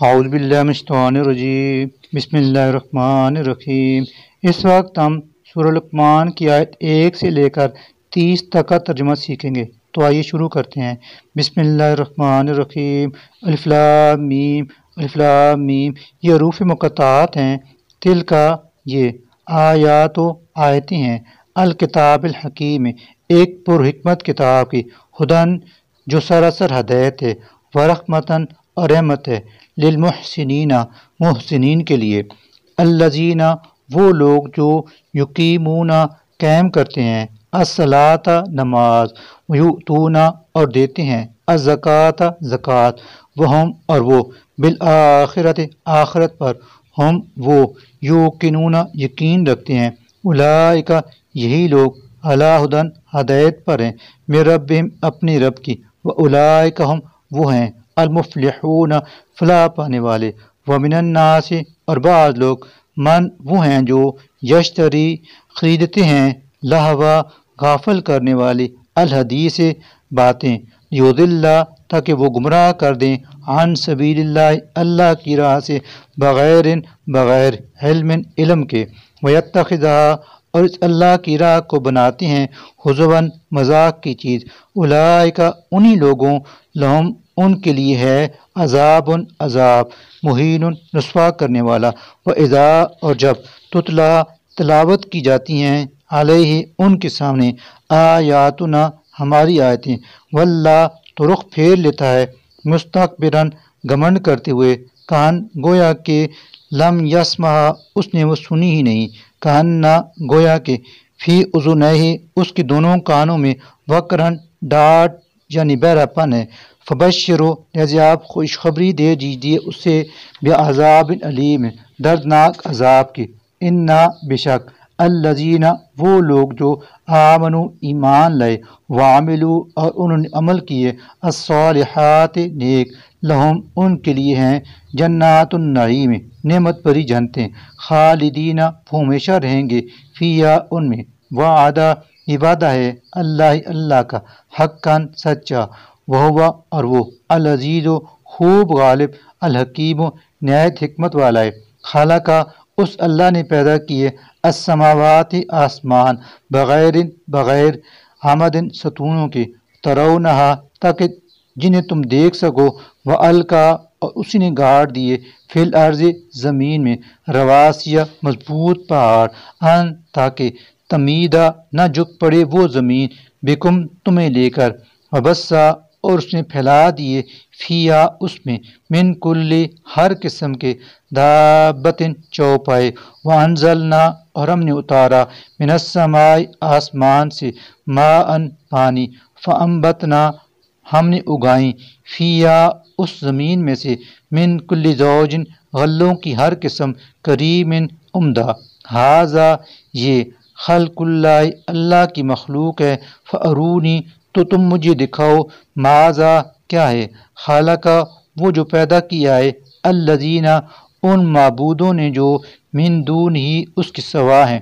اعوذ باللہ من الشیطان الرجیم بسم اللہ الرحمن الرحیم۔ اس وقت ہم سورہ لقمان کی آیت 1 سے لے کر 30 تک کا ترجمہ سیکھیں گے، تو آئیے شروع کرتے ہیں۔ بسم اللہ الرحمن الرحیم۔ الف لام میم، الف لام میم، یہ حروف مقطعات ہیں۔ تل کا، یہ آیات و آیتیں ہیں، الکتاب الحکیم، ایک پر حکمت کتاب کی، ہدن جو سراسر ہدایت ہے، ورحمتن اور رحمت ہے، للمحسنین محسنین کے لیے، الذین وہ لوگ جو یقیمون قائم کرتے ہیں، الصلاۃ نماز، ویؤتون اور دیتے ہیں، الزکوٰۃ زکوٰۃ، وہم اور وہ، بالآخرۃ آخرت پر، ہم وہ، یوقنون یقین رکھتے ہیں، اولئک یہی لوگ، علی ھدی ہدایت پر ہیں، من ربہم اپنے رب کی، واولئک ہم وہ ہیں، المفلحون فلاح پانے والے، ومن الناس اور بعض لوگ، من وہ ہیں جو یشتری خریدتے ہیں، لہوا غافل کرنے والی، الحدیث باتیں، یضل تاکہ وہ گمراہ کر دیں، عن سبیل اللہ اللہ کی راہ سے، بغیر علم علم کے، ویتخذھا اور اس اللہ کی راہ کو بناتے ہیں، ہزواً مذاق کی چیز، اولئک انہی لوگوں، لہم ان کے لیے ہے، عذاب مہین رسوا کرنے والا، وَإِذَا اور جب تتلیٰ تلاوت کی جاتی ہیں، علیہ ان کے سامنے، آیاتنا ہماری آیتیں، واللہ تو رخ پھیر لیتا ہے، مستکبراً گھمنڈ کرتے ہوئے، کان گویا کہ لم یسمعھا اس نے وہ سنی ہی نہیں، کہنا گویا کہ فی اذنیہ اس کے دونوں کانوں میں، وقرن ڈاٹ یعنی بہرا پن ہے، فبشرو لہذا آپ خوشخبری دے دیجیے اسے، بعذاب علیم دردناک عذاب کی، انا بشک، الذین وہ لوگ جو آمنوا ایمان لائے، وعملوا اور انہوں نے عمل کیے، الصالحات نیک، لہم ان کے لیے ہیں، جنات النعیم نعمت بھری جنتیں، خالدین وہ ہمیشہ رہیں گے، فیہا ان میں، وعدہ یہ وعدہ ہے اللہ کا، حقاً سچا، وہو اور وہ، العزیز خوب غالب، الحکیم نہایت حکمت والا ہے، خالقہ اس اللہ نے پیدا کیے، السماوات آسمان، بغیر عمد ستونوں کے، ترونہا تاکہ جنہیں تم دیکھ سکو، وَأَلْقَا اور اسی نے گاڑ دیے، فی الارض زمین میں، رواسیہ مضبوط پہاڑ، ان تاکہ تمیدہ نہ جھک پڑے وہ زمین، بکم تمہیں لے کر، وبثا اور اس نے پھیلا دیے، فیہا اس میں، من کل ہر قسم کے، دابۃ چوپائے، وانزلنا اور ہم نے اتارا، من السماء آسمان سے، ماء پانی، فانبتنا ہم نے اگائیں، فیہا اس زمین میں سے، من کل زوج غلوں کی ہر قسم، کریم عمدہ، ھذا یہ، خلق اللہ اللہ کی مخلوق ہے، فارونی تو تم مجھے دکھاؤ، ماذا کیا ہے، خالق وہ جو پیدا کیا ہے، الذین ان معبودوں نے جو، من دون ہی اس کے سوا ہیں،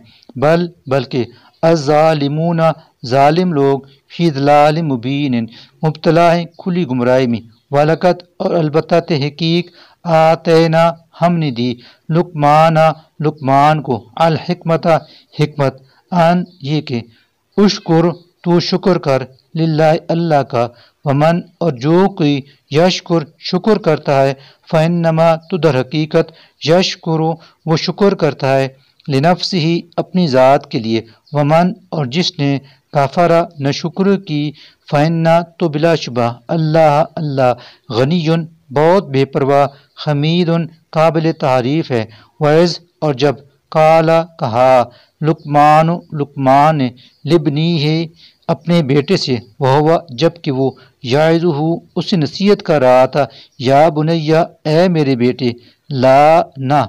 بلکہ الظالمون ظالم لوگ، فی ضلال مبین مبتلا ہیں کھلی گمراہی میں، وَلَقَدْ اور البتہ تحقیق، آتینا ہم نے دی، لقمان کو، الحکمت حکمت، ان یہ کہ، اشکر تو شکر کر، للہ اللہ کا، ومن اور جو کوئی، یشکر شکر کرتا ہے، فإنما تو در حقیقت، یشکر وہ شکر کرتا ہے، لنفسہ اپنی ذات کے لیے، ومن اور جس نے، کفر نہ شکر کی، فإنا تو بلا شبہ، اللہ غنی بہت بے پرواہ، حمید قابل تعریف ہے، وَإِذْ اور جب، قال کہا، لقمان نے، لابنیہ اپنے بیٹے سے، وہو جب کہ وہ، یعظہ اسے نصیحت کر رہا تھا، یا بنیہ اے میرے بیٹے، لا نہ،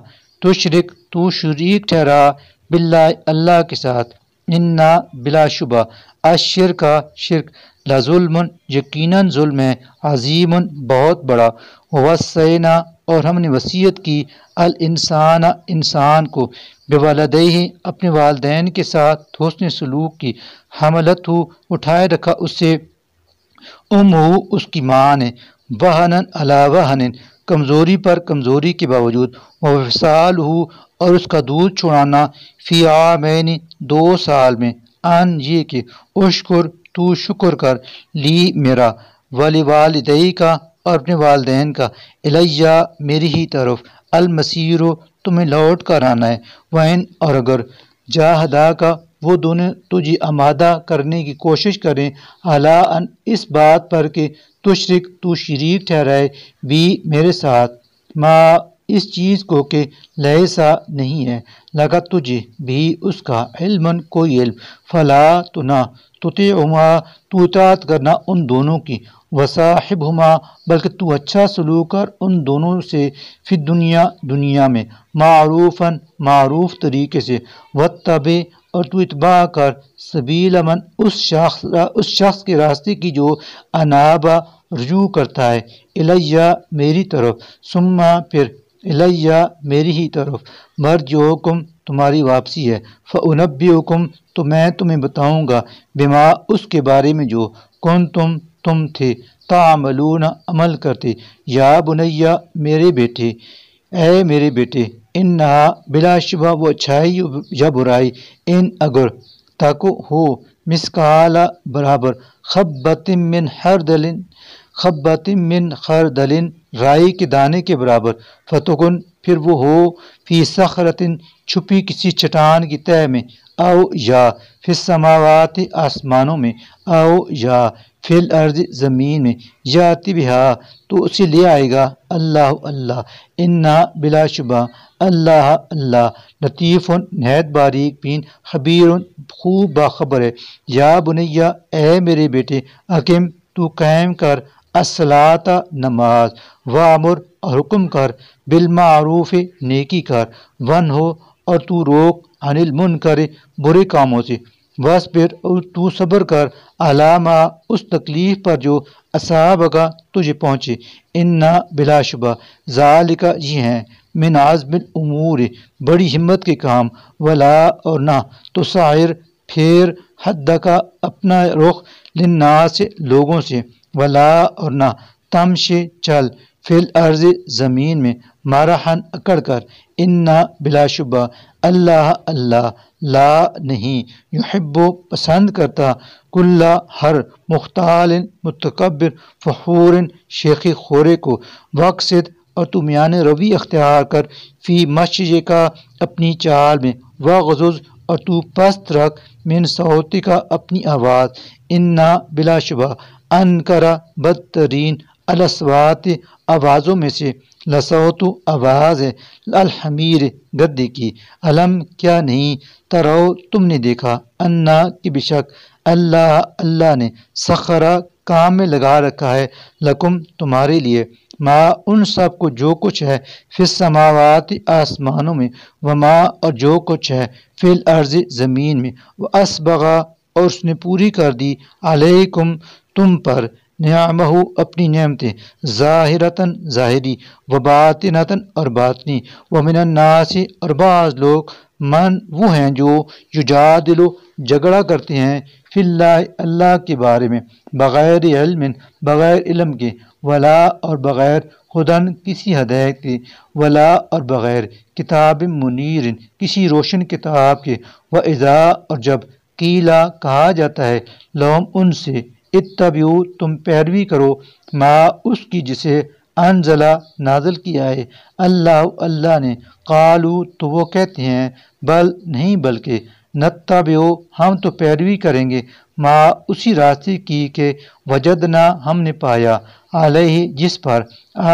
تشرک تو شریک ٹھہرا، باللہ اللہ کے ساتھ، انا بلا شبہ، الشرک شرک، لظلم یقیناً ظلم ہے، عظیم بہت بڑا، ووصینا اور ہم نے وصیت کی، الانسان انسان کو، بوالدیہ اپنے والدین کے ساتھ حسن سلوک کی، حملت اٹھائے رکھا اس سے، اس کی ماں نے، وہنن علی وہن کمزوری پر کمزوری کے باوجود، وفصالہ اور اس کا دودھ چھڑانا، فی عامین 2 سال میں، ان یہ کہ اشکر تو شکر کر، لی میرا، ولی والدئی کا اور اپنے والدین کا، الیہ میری ہی طرف، المصیر تمہیں لوٹ کر آنا ہے، وَإِنْ اور اگر جاہدا کا وہ دونوں تجھے آمادہ کرنے کی کوشش کریں، علی ان اس بات پر کہ تشرک تو شریک ٹھہرائے، بھی میرے ساتھ، ما اس چیز کو کہ لیسا نہیں ہے، لگا تجھے بھی اس کا علم کوئی علم، فلا تو نہ تطیعہما تو اطاعت کرنا ان دونوں کی، وصاحبہما بلکہ تو اچھا سلوک کر ان دونوں سے، فی دنیا دنیا میں، معروفاً معروف طریقے سے، واتبع اور تو اتباع کر، سبیل من اس شخص کے راستے کی جو انابا رجوع کرتا ہے، الیہ میری طرف، ثم پھر الیہ میری ہی طرف، مرجعکم تمہاری واپسی ہے، فانبئکم تو میں تمہیں بتاؤں گا، بما اس کے بارے میں جو کنتم تم تھے، تعملون عمل کرتے، یا بنیا میرے بیٹے، اے میرے بیٹے، انہا بلا شبہ وہ اچھائی یا برائی، ان اگر تک ہو مسکال برابر، خبت من خردل رائی کے دانے کے برابر، فتکن پھر وہ ہو، فی صخرۃ چھپی کسی چٹان کی تہ میں، او یا فی السماوات آسمانوں میں، او یا فی الارض زمین میں، یاتی بہا تو اسے لے آئے گا، اللہ اللہ، انا بلا شبہ اللہ اللہ، لطیف نہایت باریک بین، خبیر خوب باخبر ہے، یا بنیا اے میرے بیٹے، اقم تو قائم کر، الصلاۃ نماز، وامر اور حکم کر، بالمعروف نیکی کر، ونہو اور تو روک، عن المنکر برے کاموں سے، واصبر اور تو صبر کر، علی ما اس تکلیف پر جو اصابک تجھے پہنچے، انا بلا شبہ ذالک یہ ہیں، من عزم الامور بڑی ہمت کے کام، ولا اور نہ تو سائر پھیر حد کا اپنا رخ، للناس لوگوں سے، ولا اور نہ تمشے چل، فی الارض زمین میں، مرحن اکڑ کر، انا بلا شبہ اللہ اللہ، لا نہیں، یحب پسند کرتا، کل ہر مختال متکبر، فخور شیخی خورے کو، وقصد اور تو میان روی اختیار کر، فی مشی کا اپنی چال میں، وغضض اور تو پست رکھ، من صوتی کا اپنی آواز، انا بلا شبہ انکرا بدترین، الاصوات آوازوں میں سے، لصوت آواز ہے، الحمیر گدے کی، علم کیا نہیں، ترو تم نے دیکھا، انا کی بشک اللہ اللہ نے، سخرا کام میں لگا رکھا ہے، لکم تمہارے لیے، ما ان سب کو جو کچھ ہے، فی السماوات آسمانوں میں، وما اور جو کچھ ہے، فی الارض زمین میں، واسبغا اور اس نے پوری کر دی، علیکم تم پر، نعمہ اپنی نعمتیں، ظاہرتاً ظاہری، وباطنتاً اور باطنی، ومن الناس اور بعض لوگ، من وہ ہیں جو یجادل جھگڑا کرتے ہیں، فی اللہ اللہ کے بارے میں، بغیر علم بغیر علم کے، ولا اور بغیر خدن کسی ہدایت کے، ولا اور بغیر کتاب منیر کسی روشن کتاب کے، وَإِذَا اور جب قیلا کہا جاتا ہے، لہم ان سے، اتبعوا تم پیروی کرو، ما اس کی جسے انزلہ نازل کیا ہے اللہ اللہ نے، قالو تو وہ کہتے ہیں، بل نہیں بلکہ، نتبعو ہم تو پیروی کریں گے، ما اسی راستے کی کہ وجدنا ہم نے پایا، علیہ جس پر،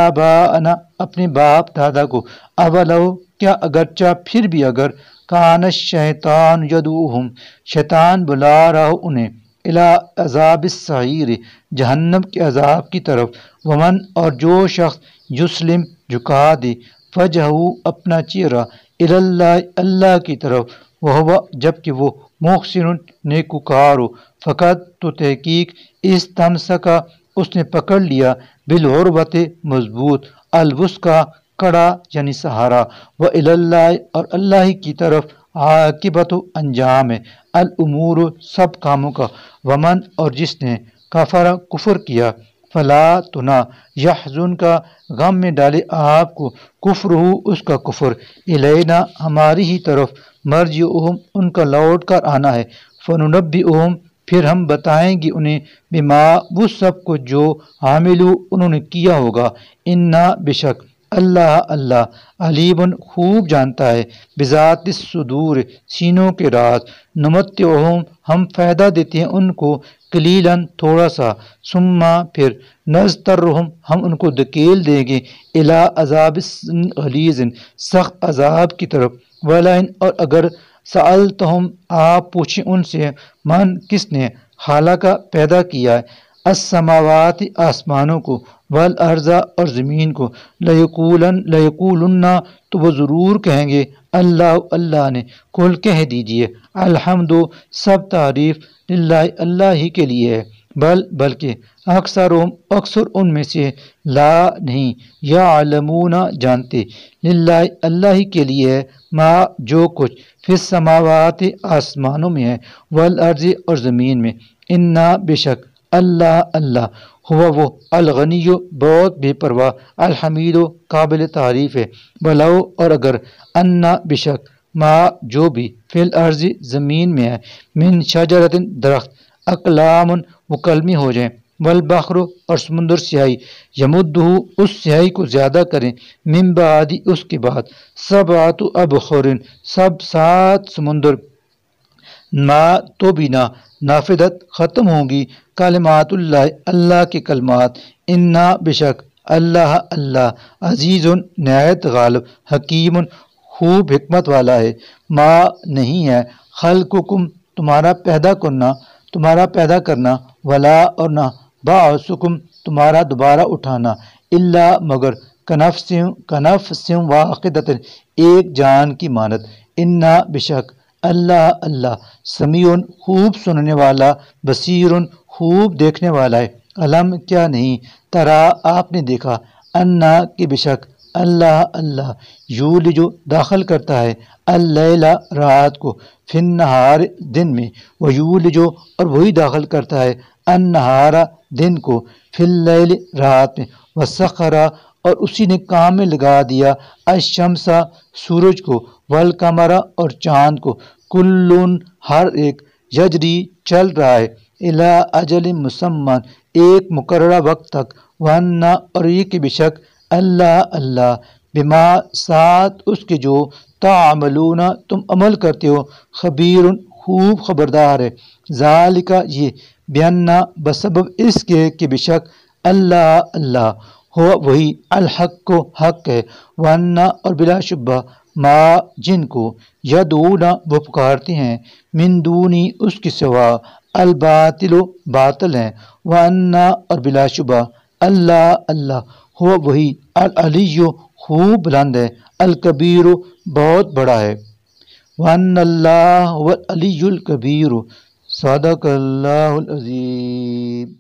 آباءنا اپنے باپ دادا کو، اولو کیا اگرچہ پھر بھی اگر، کان الشیطان یدعوہم شیطان بلا رہا ہو انہیں، الی عذاب السعیر جہنم کے عذاب کی طرف، ومن اور جو شخص یسلم جھکا دے، وجہہ اپنا چہرہ، الی اللہ اللہ کی طرف، وہو جبکہ وہ محسن نیکوکار ہو، فقط تو تحقیق استمسکا اس نے پکڑ لیا، بالعروۃ مضبوط، الوثقی کڑا یعنی سہارا، وإلی اللہ اور اللہ ہی کی طرف، عاقبۃ انجام ہے، الامور سب کاموں کا، ومن اور جس نے کفر کیا، فلا تو نہ یحزن کا غم میں ڈالے آپ کو کفرہ اس کا کفر، الینا ہماری ہی طرف مرجعہم ان کا لوٹ کر آنا ہے، فننبئہم پھر ہم بتائیں گے انہیں بما وہ سب کو جو عاملو انہوں نے کیا ہوگا، انا بشک اللہ اللہ علیم خوب جانتا ہے، بذات الصدور سینوں کے راز، نمتعہم ہم فائدہ دیتے ہیں ان کو، قلیلاً تھوڑا سا، ثم پھر نضطرہم ہم ان کو دھکیل دیں گے، الی عذاب غلیظ سخت عذاب کی طرف، ولئن اور اگر سألتہم آپ پوچھیں ان سے، من کس نے خلق پیدا کیا ہے السماوات آسمانوں کو، والارض اور زمین کو، لیقولن تو وہ ضرور کہیں گے اللہ اللہ نے، قل کہہ دیجئے الحمد سب تعریف للہ اللہ ہی کے لیے ہے، بلکہ اکثر ان میں سے لا نہیں یعلمون جانتے، للہ اللہ ہی کے لیے ہے ما جو کچھ فی السماوات آسمانوں میں ہے، والارض اور زمین میں، انا بشک اللہ اللہ ہوا وہ الغنی بہت بے پرواہ، الحمید قابل تعریف ہے، ولو اور اگر انا بشک ما جو بھی فی الارض زمین میں ہے، من شجرت درخت، اقلام وہ کلمی ہو جائیں، والبحر اور سمندر سیاہی، یمدہ اس سیاہی کو زیادہ کریں، من بعد اس کے بعد، سبعۃ ابحر سب 7 سمندر، ما تو بھی نہ نافدت ختم ہوں گی کلمات اللہ اللہ کے کلمات، انا بشک اللہ اللہ عزیز نہایت غالب، حکیم خوب حکمت والا ہے، ما نہیں ہے خلقکم تمہارا پیدا کرنا، ولا اور نہ بعثکم تمہارا دوبارہ اٹھانا، الا مگر کنفس واحدۃ ایک جان کی مانت، انا بشک اللہ اللہ سمیع خوب سننے والا، بصیر خوب دیکھنے والا ہے، علم کیا نہیں ترا آپ نے دیکھا، انا کہ بشک اللہ اللہ یولج داخل کرتا ہے اللیل رات کو، فی النہار دن میں، ویولج اور وہی داخل کرتا ہے النہار دن کو، فی اللیل رات میں، وسخر اور اسی نے کام میں لگا دیا الشمس سورج کو، والقمر اور چاند کو، کلن ہر ایک، یجری چل رہا ہے، الی اجل مسمى ایک مقررہ وقت تک، وانا اور یہ کہ بشک اللہ اللہ بما ساتھ اس کے جو تعملون تم عمل کرتے ہو، خبیر خوب خبردار ہے، ذالک یہ، بیاننا بسبب اس کے کہ بشک اللہ اللہ ہو وہی الحق کو حق ہے، وانا اور بلا شبہ ما جن کو یدعون وہ پکارتے ہیں، من دونی اس کے سوا، الباطل باطل ہیں، وانا اور بلا شبہ اللہ اللہ ہو وہی العلی خوب بلند ہے، الکبیر بہت بڑا ہے، وان اللہ هو العلی الکبیر، صدق اللہ العظیم۔